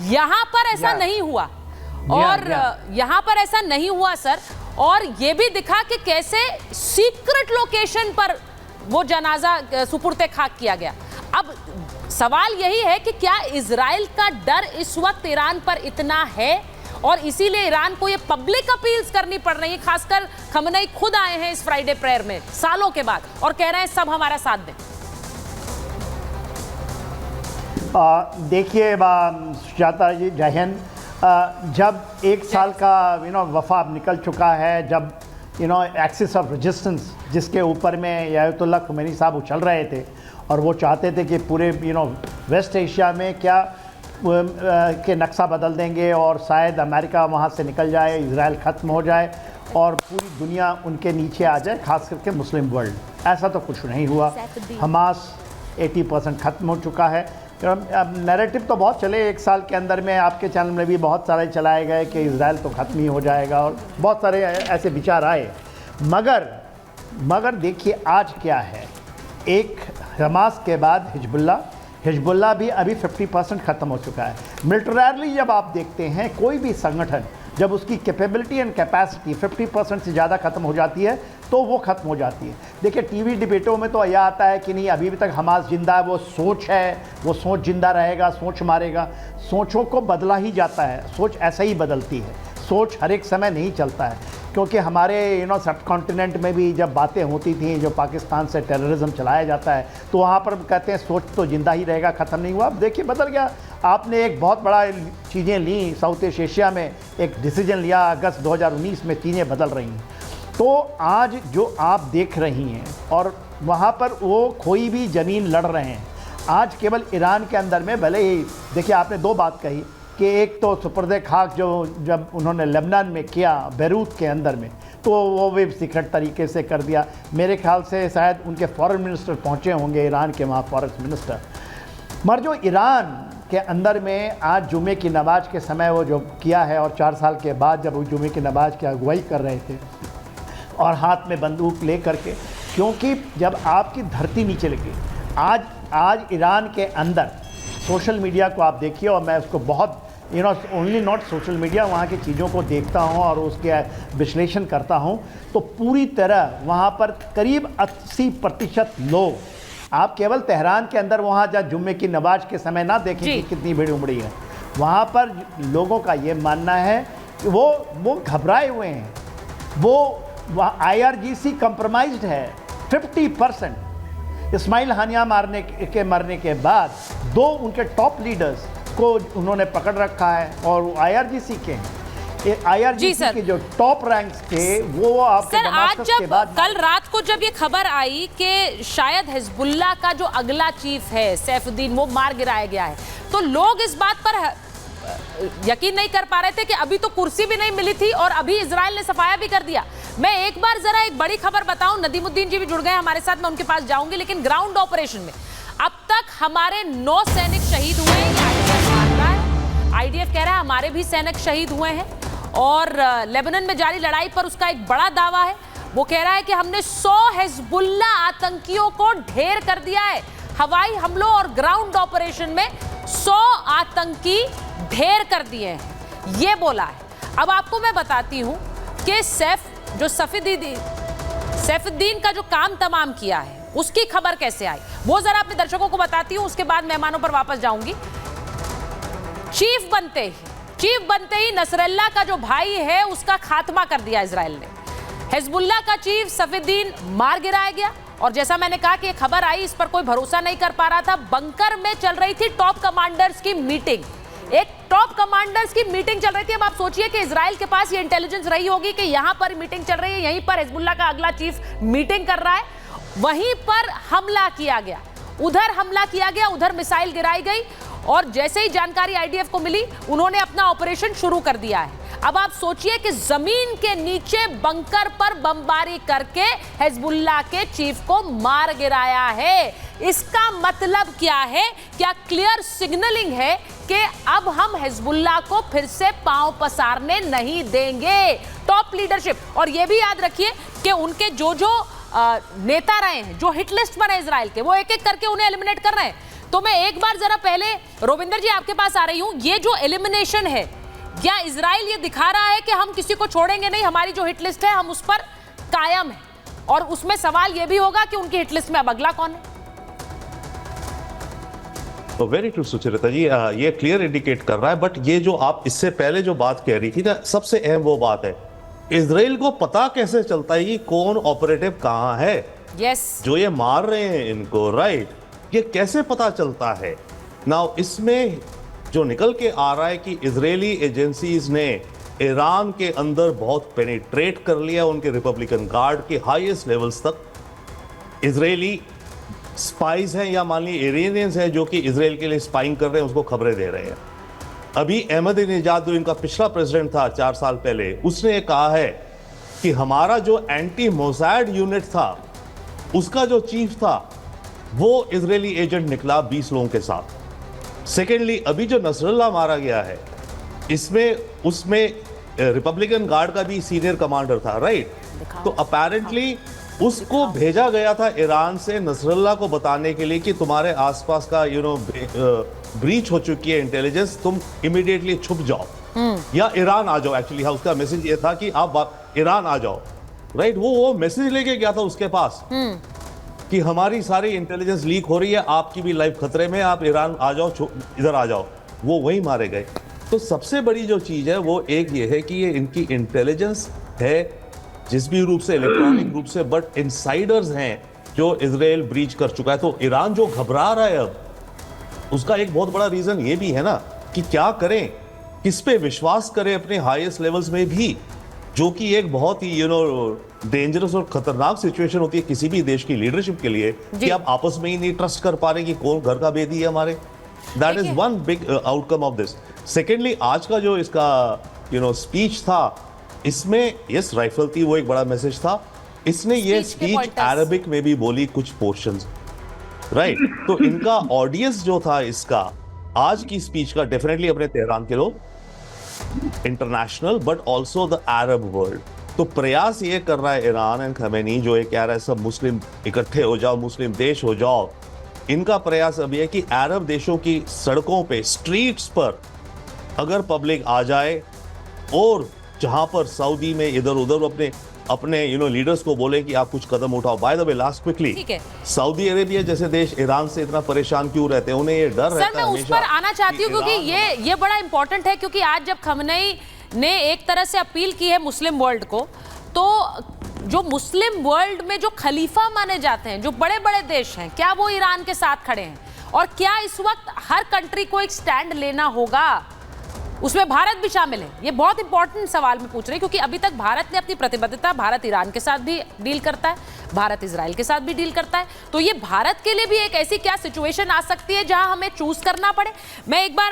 यहां पर ऐसा नहीं हुआ, और यहां पर ऐसा नहीं हुआ सर। और ये भी दिखा कि कैसे सीक्रेट लोकेशन पर वो जनाजा सुपुर्द खाक किया गया। अब सवाल यही है कि क्या इजराइल का डर इस वक्त ईरान पर इतना है और इसीलिए ईरान को ये पब्लिक अपील्स करनी पड़ रही है। खासकर खमनई खुद आए हैं इस फ्राइडे प्रेयर में सालों के बाद और कह रहे हैं सब हमारा साथ दें। देखिए सुजाता जी, जय हिंद। जब एक साल का वफा निकल चुका है, जब एक्सिस ऑफ रेजिस्टेंस जिसके ऊपर में अयतुल्लाह खुमैनी साहब उछल रहे थे और वो चाहते थे कि पूरे वेस्ट एशिया में क्या के नक्शा बदल देंगे और शायद अमेरिका वहाँ से निकल जाए, इजराइल ख़त्म हो जाए और पूरी दुनिया उनके नीचे आ जाए, खास करके मुस्लिम वर्ल्ड। ऐसा तो कुछ नहीं हुआ। हमास 80% ख़त्म हो चुका है। अब नैरेटिव तो बहुत चले एक साल के अंदर में, आपके चैनल में भी बहुत सारे चलाए गए कि इजराइल तो ख़त्म ही हो जाएगा और बहुत सारे ऐसे विचार आए। मगर देखिए आज क्या है, एक हमास के बाद हिजबुल्लाह भी अभी 50% ख़त्म हो चुका है। मिलिटरली जब आप देखते हैं कोई भी संगठन जब उसकी कैपेबिलिटी एंड कैपेसिटी 50% से ज़्यादा ख़त्म हो जाती है तो वो ख़त्म हो जाती है। देखिए टीवी डिबेटों में तो यह आता है कि नहीं अभी भी तक हमास जिंदा है, वो सोच है, वो सोच जिंदा रहेगा, सोच मारेगा। सोचों को बदला ही जाता है, सोच ऐसा ही बदलती है। सोच हर एक समय नहीं चलता है, क्योंकि हमारे सब कॉन्टिनेंट में भी जब बातें होती थी जो पाकिस्तान से टेररिज्म चलाया जाता है तो वहाँ पर कहते हैं सोच तो जिंदा ही रहेगा, ख़त्म नहीं हुआ। अब देखिए बदल गया। आपने एक बहुत बड़ा चीज़ें ली, साउथ ईस्ट एशिया में एक डिसीजन लिया, अगस्त 2019 में चीज़ें बदल रही हैं। तो आज जो आप देख रही हैं और वहाँ पर वो कोई भी ज़मीन लड़ रहे हैं। आज केवल ईरान के अंदर में भले ही देखिए आपने दो बात कही कि एक तो सुपुर्द खाक जो जब उन्होंने लेबनान में किया बैरूत के अंदर में, तो वो भी सीक्रेट तरीके से कर दिया। मेरे ख्याल से शायद उनके फॉरेन मिनिस्टर पहुँचे होंगे ईरान के, वहाँ फॉरेन मिनिस्टर। मगर जो ईरान के अंदर में आज जुमे की नमाज के समय वो जो किया है और 4 साल के बाद जब वो जुमे की नमाज की अगुवाई कर रहे थे और हाथ में बंदूक ले करके, क्योंकि जब आपकी धरती नीचे लगी, आज ईरान के अंदर सोशल मीडिया को आप देखिए, और मैं उसको बहुत ओनली नॉट सोशल मीडिया, वहाँ की चीज़ों को देखता हूँ और उसके विश्लेषण करता हूँ, तो पूरी तरह वहाँ पर करीब 80% लोग, आप केवल तेहरान के अंदर वहाँ जहाँ जुम्मे की नमाज के समय ना देखें कि कितनी भीड़ उमड़ी है, वहाँ पर लोगों का ये मानना है कि वो घबराए हुए हैं। वो IRGC कंप्रोमाइज्ड है 50%। इस्माइल हानिया मरने के बाद 2 उनके टॉप लीडर्स को उन्होंने पकड़ रखा है और वो IRGC के हैं। IRGC के जो टॉप रैंक्स थे वो आपके दमास्कस के बाद, कल रात को जब ये खबर आई कि शायद हिजबुल्लाह का जो अगला चीफ है सैफुद्दीन वो मार गिराया गया है, तो लोग इस बात पर यकीन नहीं कर पा रहे थे कि अभी तो कुर्सी भी नहीं मिली थी और अभी इजराइल ने सफाया भी कर दिया। मैं एक बार जरा एक बड़ी खबर बताऊं, नदीमुद्दीन जी भी जुड़ गए हमारे साथ, मैं उनके पास जाऊंगी, लेकिन ग्राउंड ऑपरेशन में अब तक हमारे 9 सैनिक शहीद हुए हैं। IDF कह रहा है हमारे भी सैनिक शहीद हुए हैं और लेबनान में जारी लड़ाई पर उसका एक बड़ा दावा है। वो कह रहा है कि हमने 100 हिजबुल्लाह आतंकियों को ढेर कर दिया है। हवाई हमलों और ग्राउंड ऑपरेशन में 100 आतंकी ढेर कर दिए हैं, ये बोला है। अब आपको मैं बताती हूं कि सैफुद्दीन का जो काम तमाम किया है उसकी खबर कैसे आई, वो जरा अपने दर्शकों को बताती हूं, उसके बाद मेहमानों पर वापस जाऊंगी। चीफ बनते ही नसरल्ला का जो भाई है उसका खात्मा कर दिया इजराइल ने। हिजबुल्लाह का चीफ सैफुद्दीन मार गिराया गया और जैसा मैंने कहा कि खबर आई, इस पर कोई भरोसा नहीं कर पा रहा था। बंकर में चल रही थी टॉप कमांडर्स की मीटिंग, एक टॉप कमांडर्स की मीटिंग चल रही थी। अब आप सोचिए कि इजराइल के पास ये इंटेलिजेंस रही होगी कि यहां पर मीटिंग चल रही है, यहीं पर हिजबुल्लाह का अगला चीफ मीटिंग कर रहा है, वहीं पर हमला किया गया, उधर मिसाइल गिराई गई और जैसे ही जानकारी IDF को मिली उन्होंने अपना ऑपरेशन शुरू कर दिया है। अब आप सोचिए कि जमीन के नीचे बंकर पर बमबारी करके हिजबुल्लाह के चीफ को मार गिराया है। इसका मतलब क्या है? क्या क्लियर सिग्नलिंग है कि अब हम हिजबुल्लाह को फिर से पांव पसारने नहीं देंगे। टॉप लीडरशिप, और यह भी याद रखिए कि उनके जो नेता रहे हैं, जो हिट लिस्ट पर है इजराइल के, वो एक एक करके उन्हें एलिमिनेट कर रहे हैं। तो मैं एक बार जरा पहले रोविंदर जी आपके पास आ रही हूं। ये जो एलिमिनेशन है, क्या इजराइल ये दिखा रहा है कि हम किसी को छोड़ेंगे नहीं, हमारी जो हिट लिस्ट है हम उस पर कायम है? और उसमें सवाल यह भी होगा कि उनकी हिट लिस्ट में अब अगला कौन है? वेरी ट्रू सुचरिता जी, ये क्लियर इंडिकेट कर रहा है। बट ये जो आप इससे पहले जो बात कह रही थी ना, सबसे अहम वो बात है, इजराइल को पता कैसे चलता है कि कौन ऑपरेटिव कहां है? यस, जो ये मार रहे हैं इनको, राइट, ये कैसे पता चलता है? नाउ इसमें जो निकल के आ रहा है कि इजरायली एजेंसीज ने ईरान के अंदर बहुत पेनिट्रेट कर लिया, उनके रिपब्लिकन गार्ड के हाईएस्ट लेवल्स तक। इजरायली स्पाइज हैं या मान लीजिए इरानियंस हैं जो कि इजराइल के लिए स्पाइंग कर रहे हैं, उसको खबरें दे रहे हैं। अभी अहमदीनेजाद जो इनका पिछला प्रेसिडेंट था 4 साल पहले, उसने ये कहा है कि हमारा जो एंटी मोसाड यूनिट था उसका जो चीफ था वो इजरायली एजेंट निकला 20 लोगों के साथ। सेकेंडली, अभी जो नसरुल्लाह मारा गया है उसमें रिपब्लिकन गार्ड का भी सीनियर कमांडर था, राइट? तो अपेरेंटली उसको भेजा गया था ईरान से नसरुल्लाह को बताने के लिए कि तुम्हारे आसपास का ब्रीच हो चुकी है इंटेलिजेंस, तुम इमीडिएटली छुप जाओ या ईरान आ जाओ। एक्चुअली हाँ, उसका मैसेज ये था कि आप ईरान आ जाओ, राइट? वो मैसेज लेके गया था उसके पास कि हमारी सारी इंटेलिजेंस लीक हो रही है, आपकी भी लाइफ खतरे में, आप ईरान आ जाओ, इधर आ जाओ। वो वही मारे गए। तो सबसे बड़ी जो चीज है वो एक ये है कि ये इनकी इंटेलिजेंस है जिस भी रूप से, इलेक्ट्रॉनिक रूप से, बट इनसाइडर्स हैं जो इजराइल ब्रीच कर चुका है। तो ईरान जो घबरा रहा है अब, उसका एक बहुत बड़ा रीजन ये भी है ना कि क्या करें, किस पे विश्वास करें अपने हाईएस्ट लेवल्स में भी, जो कि एक बहुत ही डेंजरस और खतरनाक सिचुएशन होती है किसी भी देश की लीडरशिप के लिए कि आप आपस में ही नहीं ट्रस्ट कर पा रहे कि कौन घर का भेदी है हमारे। That is one big outcome of this. Secondly, आज का जो इसका स्पीच था, इसमें यस राइफल थी, वो एक बड़ा मैसेज था। इसने ये स्पीच अरबिक में भी बोली कुछ पोर्शंस, राइट? तो इनका ऑडियंस जो था इसका आज की स्पीच का डेफिनेटली अपने तेहरान के लोग, international but also the Arab world. तो प्रयास ये कर रहा है ईरान एंड खमेनी, जो ये कह रहा है सब मुस्लिम इकट्ठे हो जाओ, मुस्लिम देश हो जाओ। इनका प्रयास अब यह है कि अरब देशों की सड़कों पे, स्ट्रीट्स पर अगर पब्लिक आ जाए और जहां पर सऊदी में इधर उधर अपने लीडर्स को बोले कि आप कुछ कदम उठाओ। By the way, last quickly, Saudi Arabia जैसे देश ईरान से इतना परेशान क्यों रहते हैं? उन्हें ये डर रहता है। सर, मैं उस पर आना चाहती हूँ क्योंकि ये बड़ा इंपॉर्टेंट है, क्योंकि आज जब खमेनी ने एक तरह से अपील की है मुस्लिम वर्ल्ड को, तो जो मुस्लिम वर्ल्ड में जो खलीफा माने जाते हैं, जो बड़े बड़े देश हैं, क्या वो ईरान के साथ खड़े हैं? और क्या इस वक्त हर कंट्री को एक स्टैंड लेना होगा? उसमें भारत भी शामिल है। ये बहुत इंपॉर्टेंट सवाल मैं पूछ रही हूँ, क्योंकि अभी तक भारत ने अपनी प्रतिबद्धता, भारत ईरान के साथ भी डील करता है, भारत इजराइल के साथ भी डील करता है। तो ये भारत के लिए भी एक ऐसी क्या सिचुएशन आ सकती है जहां हमें चूज करना पड़े? मैं एक बार